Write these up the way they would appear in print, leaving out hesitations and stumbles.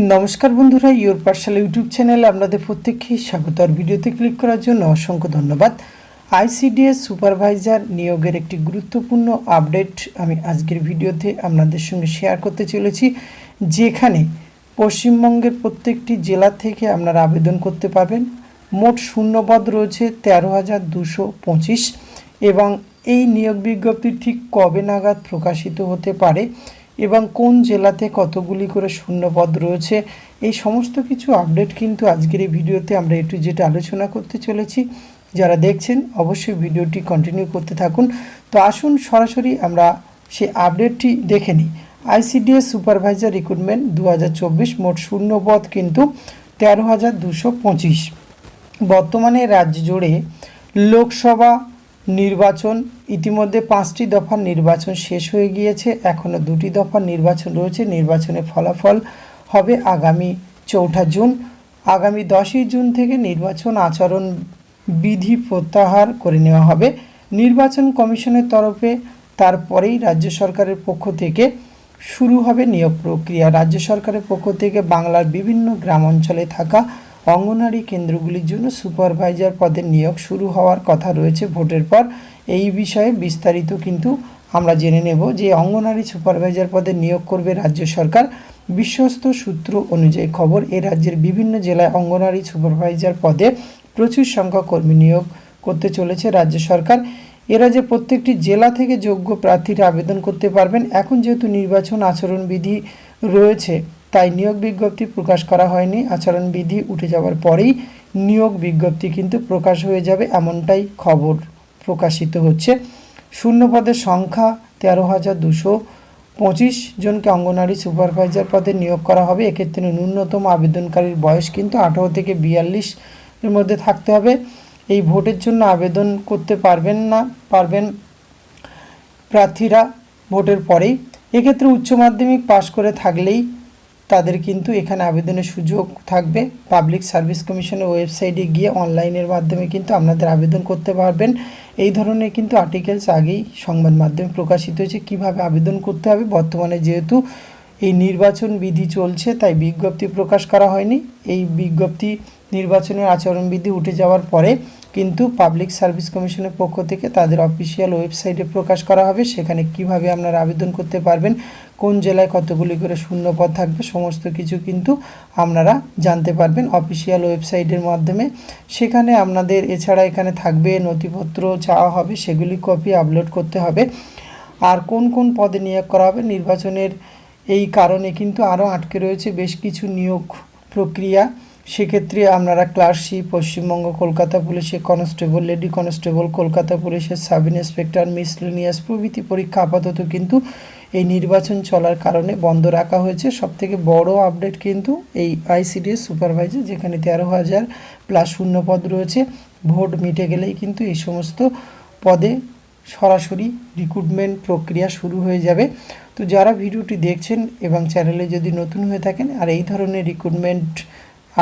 নমস্কার বন্ধুরা, your Pathsala YouTube চ্যানেলে আপনাদের প্রত্যেককে স্বাগত। আর ভিডিওতে ক্লিক করার জন্য অসংখ্য ধন্যবাদ। আইসিডিএস সুপারভাইজার নিয়োগের একটি গুরুত্বপূর্ণ আপডেট আমি আজকের ভিডিওতে আপনাদের সঙ্গে শেয়ার করতে চলেছি, যেখানে পশ্চিমবঙ্গের প্রত্যেকটি জেলা থেকে আপনারা আবেদন করতে পারবেন। মোট শূন্যপদ রয়েছে 13,225 এবং এই নিয়োগ বিজ্ঞপ্তি ঠিক কবে নাগাদ প্রকাশিত হতে পারে এবং কোন জেলাতে কতগুলি করে শূন্যপদ রয়েছে, এই সমস্ত কিছু আপডেট কিন্তু আজকের এই ভিডিওতে আমরা একটু যেটা আলোচনা করতে চলেছি। যারা দেখছেন অবশ্যই ভিডিওটি কন্টিনিউ করতে থাকুন। তো আসুন সরাসরি আমরা সেই আপডেটটি দেখে নিই। আইসিডিএস সুপারভাইজার রিক্রুটমেন্ট 2024 মোট শূন্যপদ কিন্তু 13,225। বর্তমানে রাজ্য জুড়ে লোকসভা নির্বাচন ইতিমধ্যে 5টি দফার নির্বাচন শেষ হয়ে গিয়েছে, এখনও 2টি দফার নির্বাচন রয়েছে। নির্বাচনের ফলাফল হবে আগামী 4 জুন। আগামী 10ই জুন থেকে নির্বাচন আচরণ বিধি প্রত্যাহার করে নেওয়া হবে নির্বাচন কমিশনের তরফে। তারপরেই রাজ্য সরকারের পক্ষ থেকে শুরু হবে নিয়োগ প্রক্রিয়া। রাজ্য সরকারের পক্ষ থেকে বাংলার বিভিন্ন গ্রাম অঞ্চলে থাকা অঙ্গনওয়াড়ি কেন্দ্রগুলির জন্য সুপারভাইজার পদের নিয়োগ শুরু হওয়ার কথা রয়েছে ভোটের পর। এই বিষয়ে বিস্তারিত কিন্তু আমরা জেনে নেব যে অঙ্গনওয়াড়ি সুপারভাইজার পদে নিয়োগ করবে রাজ্য সরকার। বিশ্বস্ত সূত্র অনুযায়ী খবর, এ রাজ্যের বিভিন্ন জেলায় অঙ্গনওয়াড়ি সুপারভাইজার পদে প্রচুর সংখ্যক কর্মী নিয়োগ করতে চলেছে রাজ্য সরকার। এ রাজ্যে প্রত্যেকটি জেলা থেকে যোগ্য প্রার্থীরা আবেদন করতে পারবেন। এখন যেহেতু নির্বাচন আচরণবিধি রয়েছে তাই নিয়োগ বিজ্ঞপ্তি প্রকাশ করা হয়নি। আচরণবিধি উঠে যাওয়ার পরেই নিয়োগ বিজ্ঞপ্তি কিন্তু প্রকাশ হয়ে যাবে, এমনটাই খবর প্রকাশিত হচ্ছে। শূন্যপদের সংখ্যা 13,225 জনকে অঙ্গনওয়াড়ি সুপারভাইজার পদে নিয়োগ করা হবে। এক্ষেত্রে ন্যূনতম আবেদনকারীর বয়স কিন্তু 18 থেকে 42 এর মধ্যে থাকতে হবে। এই ভোটের জন্য আবেদন করতে পারবেন প্রার্থীরা ভোটের পরেই। এক্ষেত্রে উচ্চ মাধ্যমিক পাশ করে থাকলেই তাদের কিন্তু এখানে আবেদনের সুযোগ থাকবে। পাবলিক সার্ভিস কমিশনের ওয়েবসাইটে গিয়ে অনলাইনের মাধ্যমে কিন্তু আপনাদের আবেদন করতে পারবেন। এই ধরনের কিন্তু আর্টিকেলস আগেই সংবাদ মাধ্যমে প্রকাশিত হয়েছে কিভাবে আবেদন করতে হবে। বর্তমানে যেহেতু এই নির্বাচন বিধি চলছে তাই বিজ্ঞপ্তি প্রকাশ করা হয়নি। এই বিজ্ঞপ্তি নির্বাচনের আচরণবিধি উঠে যাওয়ার পরে কিন্তু পাবলিক সার্ভিস কমিশনের পক্ষ থেকে তাদের অফিসিয়াল ওয়েবসাইটে প্রকাশ করা হবে। সেখানে কিভাবে আপনারা আবেদন করতে পারবেন, কোন জেলায় কতগুলি করে শূন্যপদ থাকবে, সমস্ত কিছু কিন্তু আপনারা জানতে পারবেন অফিসিয়াল ওয়েবসাইটের মাধ্যমে। সেখানে আপনাদের এছাড়া এখানে থাকবে নথিপত্র চাওয়া হবে, সেগুলি কপি আপলোড করতে হবে। আর কোন কোন পদে নিয়োগ করা হবে, নির্বাচনের এই কারণে কিন্তু আরও আটকে রয়েছে বেশ কিছু নিয়োগ প্রক্রিয়া। সেক্ষেত্রে আপনারা ক্লার্কশিপ, পশ্চিমবঙ্গ কলকাতা পুলিশের কনস্টেবল, লেডি কনস্টেবল, কলকাতা পুলিশের সাব ইন্সপেক্টর, মিসলেনিয়াস প্রভৃতি পরীক্ষা আপাতত কিন্তু এই নির্বাচন চলার কারণে বন্ধ রাখা হয়েছে। সবথেকে বড় আপডেট কিন্তু এই আইসিডিএস সুপারভাইজার, যেখানে 13,000 প্লাস শূন্যপদ রয়েছে। ভোট মিটে গেলেই কিন্তু এই সমস্ত পদে সরাসরি রিক্রুটমেন্ট প্রক্রিয়া শুরু হয়ে যাবে। তো যারা ভিডিওটি দেখছেন এবং চ্যানেলে যদি নতুন হয়ে থাকেন আর এই ধরনের রিক্রুটমেন্ট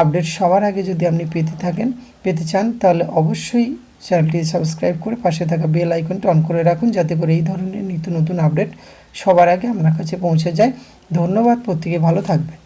আপডেট সবার আগে যদি আপনি পেতে চান তাহলে অবশ্যই চ্যানেলটি সাবস্ক্রাইব করে পাশে থাকা বেল আইকনটি অন করে রাখুন, যাতে করে এই ধরনের নিত্য নতুন আপডেট সবার আগে আপনার কাছে পৌঁছে যায়। ধন্যবাদ, প্রত্যেকে ভালো থাকবেন।